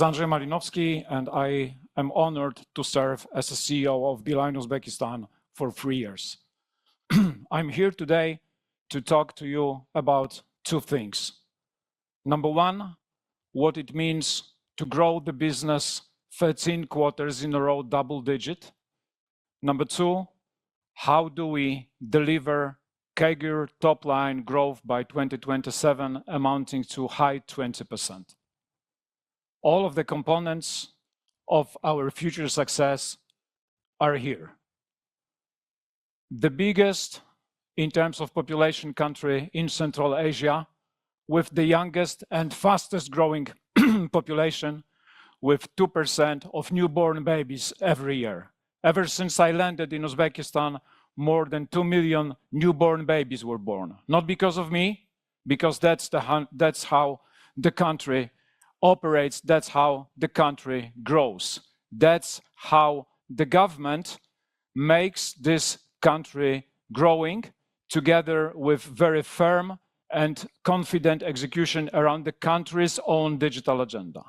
is Andrzej Malinowski, and I am honored to serve as the CEO of Beeline Uzbekistan for 3 years. I'm here today to talk to you about two things. Number one, what it means to grow the business 13 quarters in a row, double digit. Number two, how do we deliver CAGR top line growth by 2027 amounting to high 20%. All of the components of our future success are here. The biggest in terms of population country in Central Asia, with the youngest and fastest growing population, with 2% of newborn babies every year. Ever since I landed in Uzbekistan, more than 2 million newborn babies were born. Not because of me, because that's how the country operates, that's how the country grows. That's how the government makes this country growing, together with very firm and confident execution around the country's own digital agenda.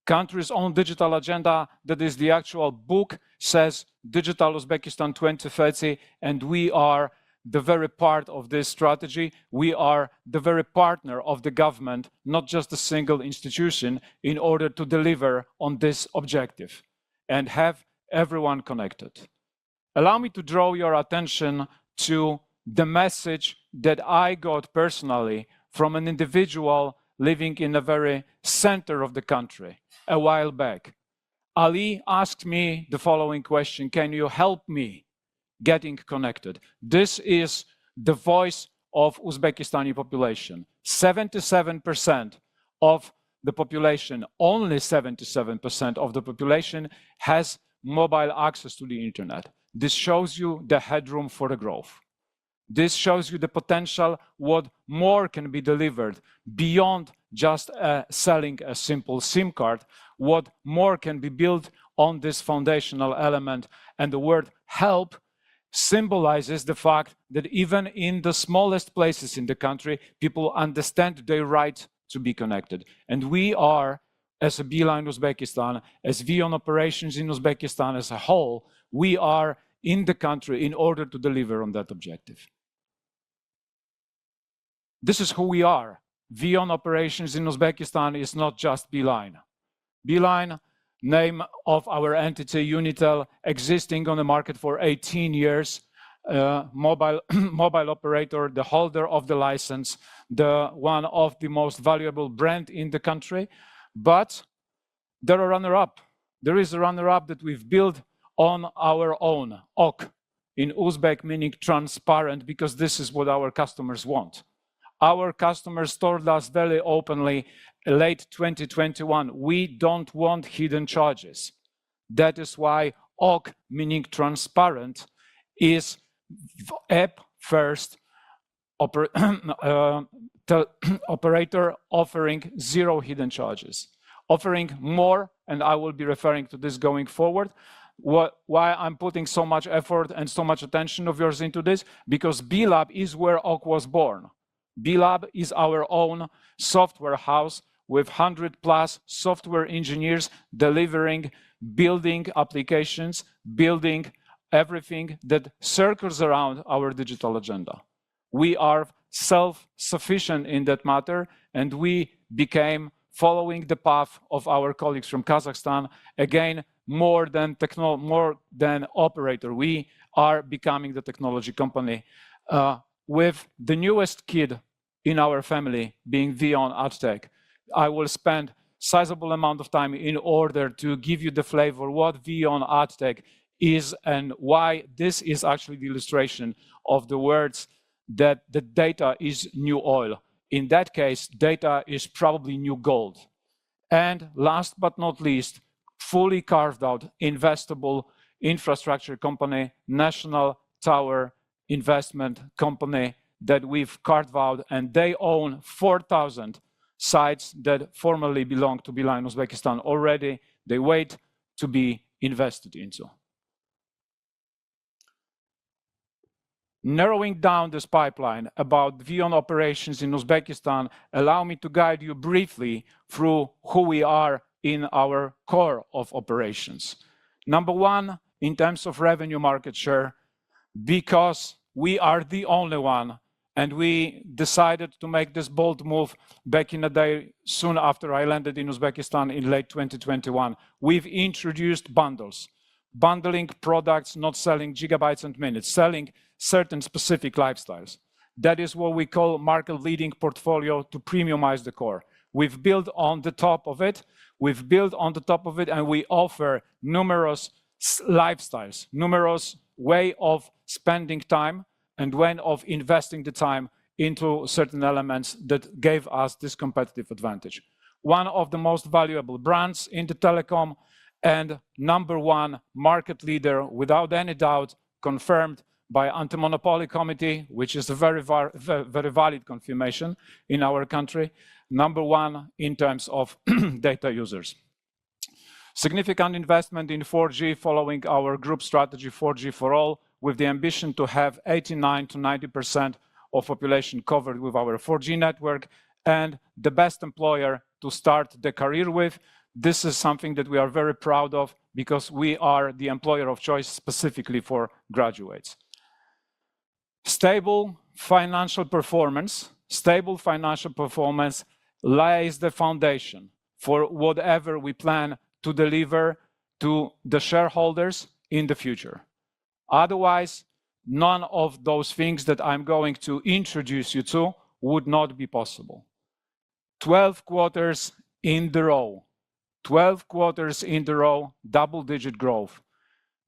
Country's own digital agenda, that is the actual book, says Digital Uzbekistan 2030, and we are the very part of this strategy. We are the very partner of the government, not just a single institution, in order to deliver on this objective and have everyone connected. Allow me to draw your attention to the message that I got personally from an individual living in the very center of the country a while back. Ali asked me the following question: can you help me getting connected? This is the voice of Uzbekistani population. 77% of the population, only 77% of the population has mobile access to the internet. This shows you the headroom for the growth. This shows you the potential, what more can be delivered beyond just selling a simple SIM card, what more can be built on this foundational element. And the word help symbolizes the fact that even in the smallest places in the country, people understand their right to be connected. And we are, as a Beeline Uzbekistan, as VEON operations in Uzbekistan as a whole, we are in the country in order to deliver on that objective. This is who we are. VEON operations in Uzbekistan is not just Beeline. Beeline, name of our entity Unitel, existing on the market for 18 years, mobile operator, the holder of the license, the one of the most valuable brand in the country. But there are runner-up. There is a runner-up that we've built on our own, OK, in Uzbek meaning transparent, because this is what our customers want. Our customers told us very openly, late 2021, we don't want hidden charges. That is why OK, meaning transparent, is app first operator offering zero hidden charges, offering more, and I will be referring to this going forward. Why I'm putting so much effort and so much attention of yours into this? Because Beelab is where OK was born. Beelab is our own software house with 100+ software engineers delivering, building applications, building everything that circles around our digital agenda. We are self-sufficient in that matter, and we became, following the path of our colleagues from Kazakhstan, again, more than operator. We are becoming the technology company, with the newest kid in our family being VEON AdTech. I will spend sizable amount of time in order to give you the flavor what VEON AdTech is and why this is actually the illustration of the words that the data is new oil. In that case, data is probably new gold. And last but not least, fully carved out investable infrastructure company, national tower investment company that we've carved out, and they own 4,000 sites that formerly belonged to Beeline Uzbekistan already. They wait to be invested into. Narrowing down this pipeline about VEON operations in Uzbekistan, allow me to guide you briefly through who we are in our core of operations. Number one, in terms of revenue market share, because we are the only one, and we decided to make this bold move back in the day, soon after I landed in Uzbekistan in late 2021. We've introduced bundles, bundling products, not selling gigabytes and minutes, selling certain specific lifestyles. That is what we call market-leading portfolio to premiumize the core. We've built on the top of it, and we offer numerous lifestyles, numerous way of spending time and way of investing the time into certain elements that gave us this competitive advantage. One of the most valuable brands in the telecom and number one market leader, without any doubt, confirmed by Anti-Monopoly Committee, which is a very valid confirmation in our country, number one in terms of data users. Significant investment in 4G following our group strategy 4G for all, with the ambition to have 89 to 90% of population covered with our 4G network, and the best employer to start the career with. This is something that we are very proud of because we are the employer of choice specifically for graduates. Stable financial performance lays the foundation for whatever we plan to deliver to the shareholders in the future. Otherwise, none of those things that I'm going to introduce you to would not be possible. 12 quarters in the row, double-digit growth.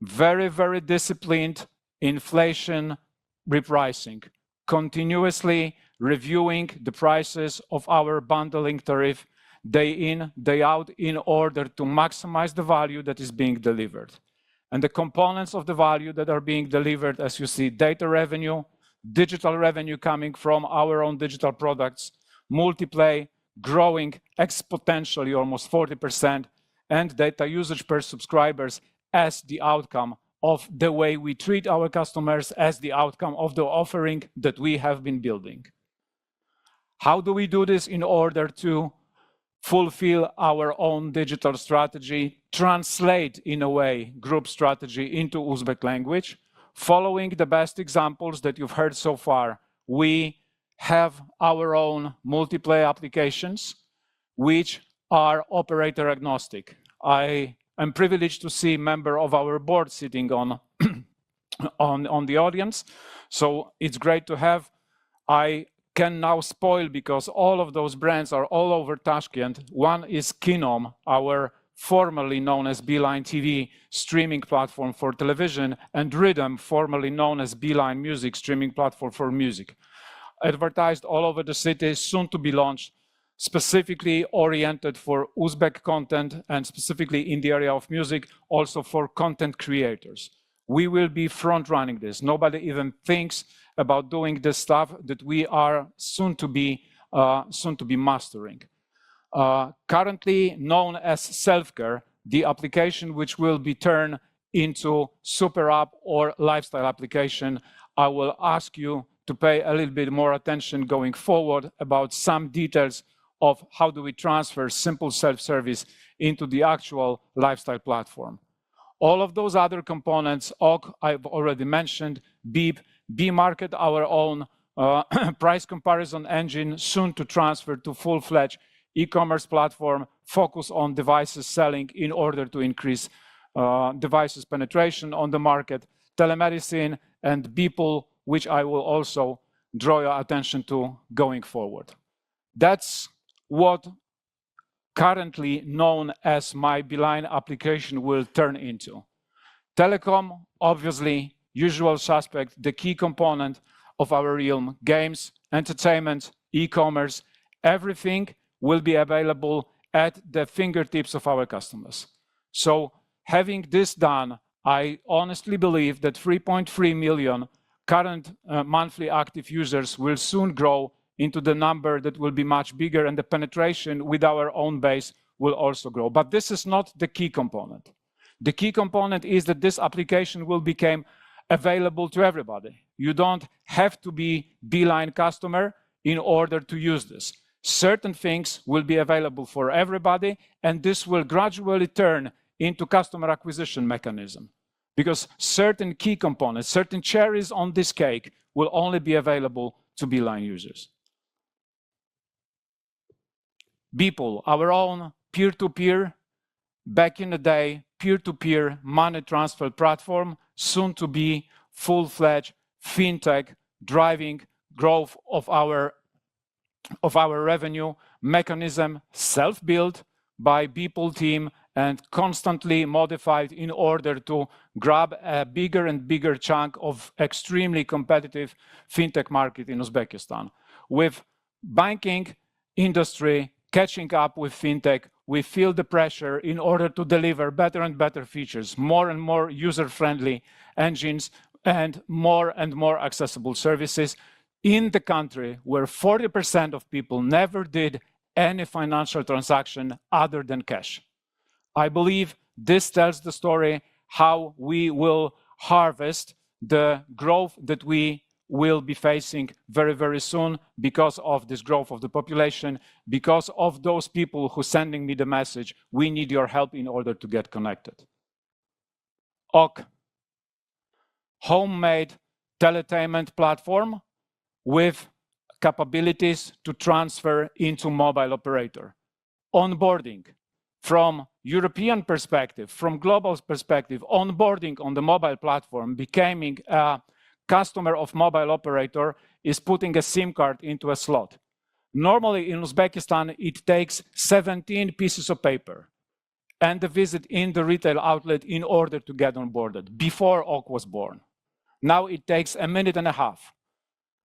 Very, very disciplined inflation repricing, continuously reviewing the prices of our bundling tariff day in, day out in order to maximize the value that is being delivered. And the components of the value that are being delivered, as you see, data revenue, digital revenue coming from our own digital products, multiplay growing exponentially, almost 40%, and data usage per subscribers as the outcome of the way we treat our customers, as the outcome of the offering that we have been building. How do we do this in order to fulfill our own digital strategy, translate in a way group strategy into Uzbek language? Following the best examples that you've heard so far, we have our own multiplay applications which are operator agnostic. I am privileged to see a member of our board sitting on the audience, so it's great to have. I can now spoil because all of those brands are all over Tashkent. One is Kinom, our formerly known as Beeline TV streaming platform for television, and Rhythm, formerly known as Beeline Music streaming platform for music. Advertised all over the city, soon to be launched, specifically oriented for Uzbek content and specifically in the area of music, also for content creators. We will be front running this. Nobody even thinks about doing this stuff that we are soon to be mastering. Currently known as Self-Care, the application which will be turned into super app or lifestyle application, I will ask you to pay a little bit more attention going forward about some details of how do we transfer simple self-service into the actual lifestyle platform. All of those other components, I've already mentioned, Beep, B-Market, our own price comparison engine, soon to transfer to full-fledged e-commerce platform, focus on devices selling in order to increase devices penetration on the market, telemedicine, and people, which I will also draw your attention to going forward. That's what currently known as my Beeline application will turn into. Telecom, obviously, usual suspect, the key component of our realm, games, entertainment, e-commerce, everything will be available at the fingertips of our customers. So having this done, I honestly believe that 3.3 million current monthly active users will soon grow into the number that will be much bigger, and the penetration with our own base will also grow. But this is not the key component. The key component is that this application will become available to everybody. You don't have to be Beeline customer in order to use this. certain things will be available for everybody, and this will gradually turn into customer acquisition mechanism. Because certain key components, certain cherries on this cake will only be available to Beeline users. Beeple, our own peer-to-peer, back in the day, peer-to-peer money transfer platform, soon to be full-fledged fintech, driving growth of our revenue mechanism, self-built by Beeple team and constantly modified in order to grab a bigger and bigger chunk of extremely competitive fintech market in Uzbekistan. With banking industry catching up with fintech, we feel the pressure in order to deliver better and better features, more and more user-friendly engines, and more accessible services in the country where 40% of people never did any financial transaction other than cash. I believe this tells the story how we will harvest the growth that we will be facing very, very soon because of this growth of the population, because of those people who are sending me the message, we need your help in order to get connected. OK, homemade teletainment platform with capabilities to transfer into mobile operator. Onboarding from European perspective, from global perspective, onboarding on the mobile platform, becoming a customer of mobile operator is putting a SIM card into a slot. Normally in Uzbekistan, it takes 17 pieces of paper and a visit in the retail outlet in order to get onboarded before OK was born. Now it takes a minute and a half.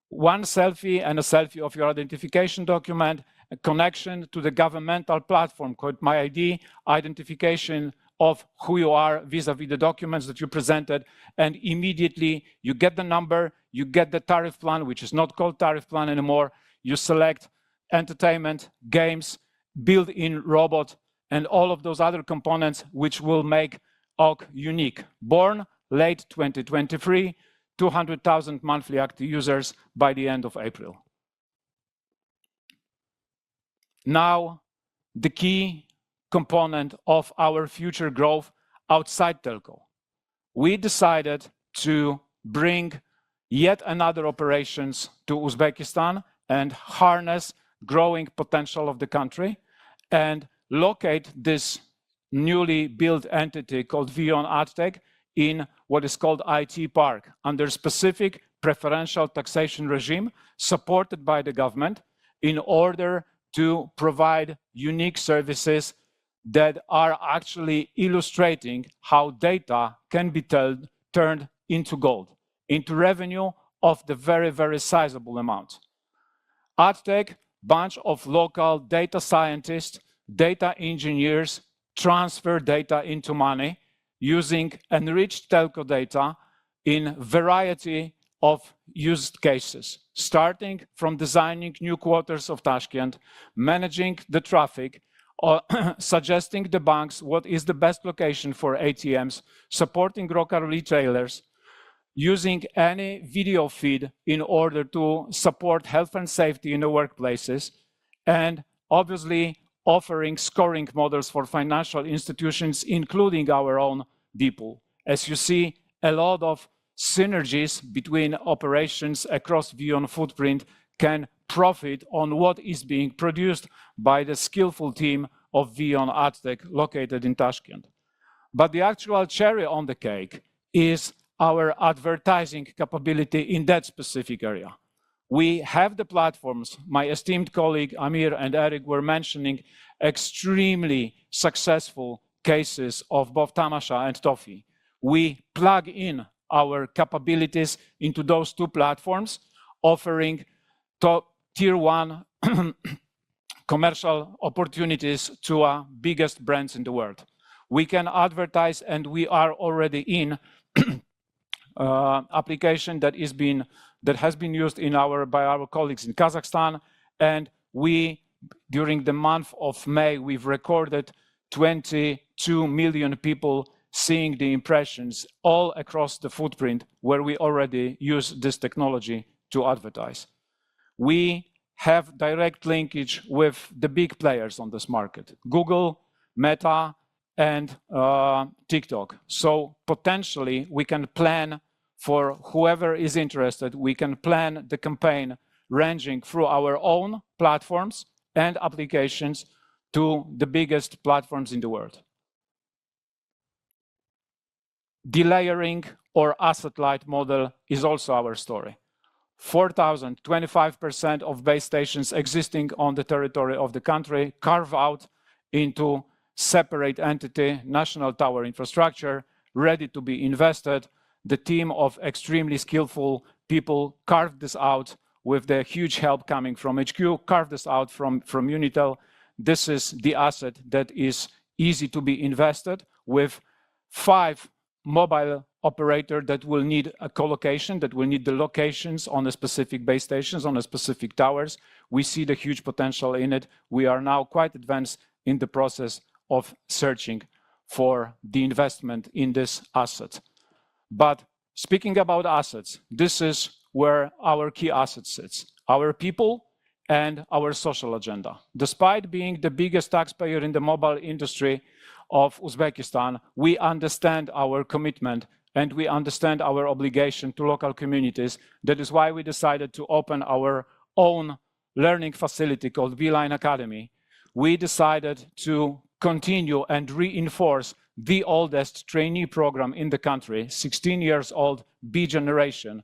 One selfie and a selfie of your identification document, a connection to the governmental platform called My ID, identification of who you are vis-a-vis the documents that you presented, and immediately you get the number, you get the tariff plan, which is not called tariff plan anymore. You select entertainment, games, built-in robot, and all of those other components which will make OK unique. Born late 2023, 200,000 monthly active users by the end of April. Now, the key component of our future growth outside telco. We decided to bring yet another operations to Uzbekistan and harness growing potential of the country and locate this newly built entity called VEON AdTech in what is called IT Park under specific preferential taxation regime supported by the government in order to provide unique services that are actually illustrating how data can be turned into gold, into revenue of the very, very sizable amount. AdTech, bunch of local data scientists, data engineers transfer data into money using enriched telco data in variety of use cases, starting from designing new quarters of Tashkent, managing the traffic, or suggesting the banks what is the best location for ATMs, supporting local retailers, using any video feed in order to support health and safety in the workplaces, and obviously offering scoring models for financial institutions, including our own Beeple. As you see, a lot of synergies between operations across VEON footprint can profit on what is being produced by the skillful team of VEON AdTech located in Tashkent. But the actual cherry on the cake is our advertising capability in that specific area. We have the platforms. My esteemed colleague Amir and Eric were mentioning extremely successful cases of both Tamasha and Toffee. We plug in our capabilities into those two platforms, offering top tier one commercial opportunities to our biggest brands in the world. We can advertise, and we are already in application that has been used by our colleagues in Kazakhstan, and during the month of May, we've recorded 22 million people seeing the impressions all across the footprint where we already use this technology to advertise. We have direct linkage with the big players on this market, Google, Meta, and TikTok. So potentially we can plan for whoever is interested, we can plan the campaign ranging through our own platforms and applications to the biggest platforms in the world. Delayering or asset-light model is also our story. 4,000, 25% of base stations existing on the territory of the country carve out into separate entity, national tower infrastructure, ready to be invested. The team of extremely skillful people carved this out with the huge help coming from HQ, carved this out from Unitel. This is the asset that is easy to be invested with 5 mobile operator that will need a co-location, that will need the locations on the specific base stations, on the specific towers. We see the huge potential in it. We are now quite advanced in the process of searching for the investment in this asset. But speaking about assets, this is where our key asset sits, our people and our social agenda. Despite being the biggest taxpayer in the mobile industry of Uzbekistan, we understand our commitment and we understand our obligation to local communities. That is why we decided to open our own learning facility called VEON Academy. We decided to continue and reinforce the oldest trainee program in the country, 16 years old, B generation,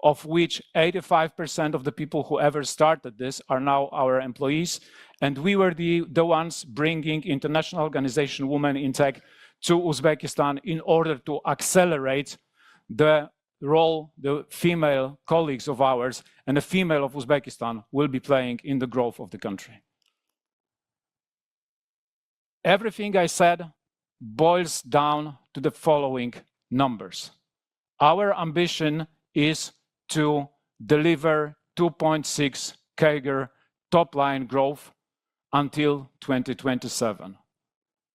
of which 85% of the people who ever started this are now our employees. And we were the ones bringing international organization Women in Tech to Uzbekistan in order to accelerate the role the female colleagues of ours and the female of Uzbekistan will be playing in the growth of the country. Everything I said boils down to the following numbers. Our ambition is to deliver 2.6 CAGR top-line growth until 2027.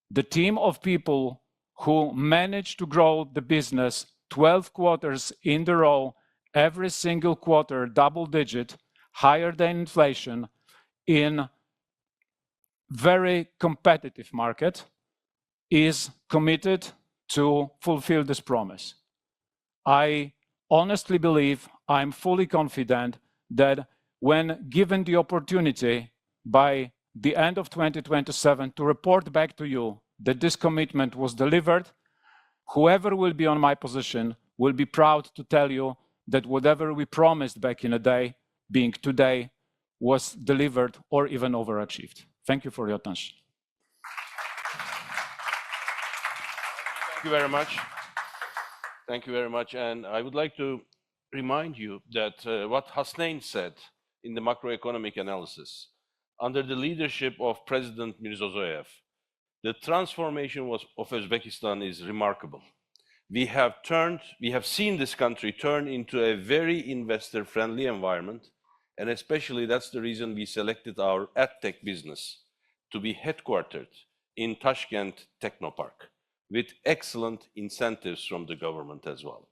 The team of people who managed to grow the business 12 quarters in a row, every single quarter double-digit, higher than inflation, in very competitive market, is committed to fulfill this promise. I honestly believe, I'm fully confident that when given the opportunity by the end of 2027 to report back to you that this commitment was delivered, whoever will be on my position will be proud to tell you that whatever we promised back in a day, being today, was delivered or even overachieved. Thank you for your attention. Thank you very much. Thank you very much. And I would like to remind you that what Hasnain said in the macroeconomic analysis, under the leadership of President Mirzozoyev, the transformation of Uzbekistan is remarkable. We have seen this country turn into a very investor-friendly environment, and especially that's the reason we selected our AdTech business to be headquartered in Tashkent Technopark, with excellent incentives from the government as well.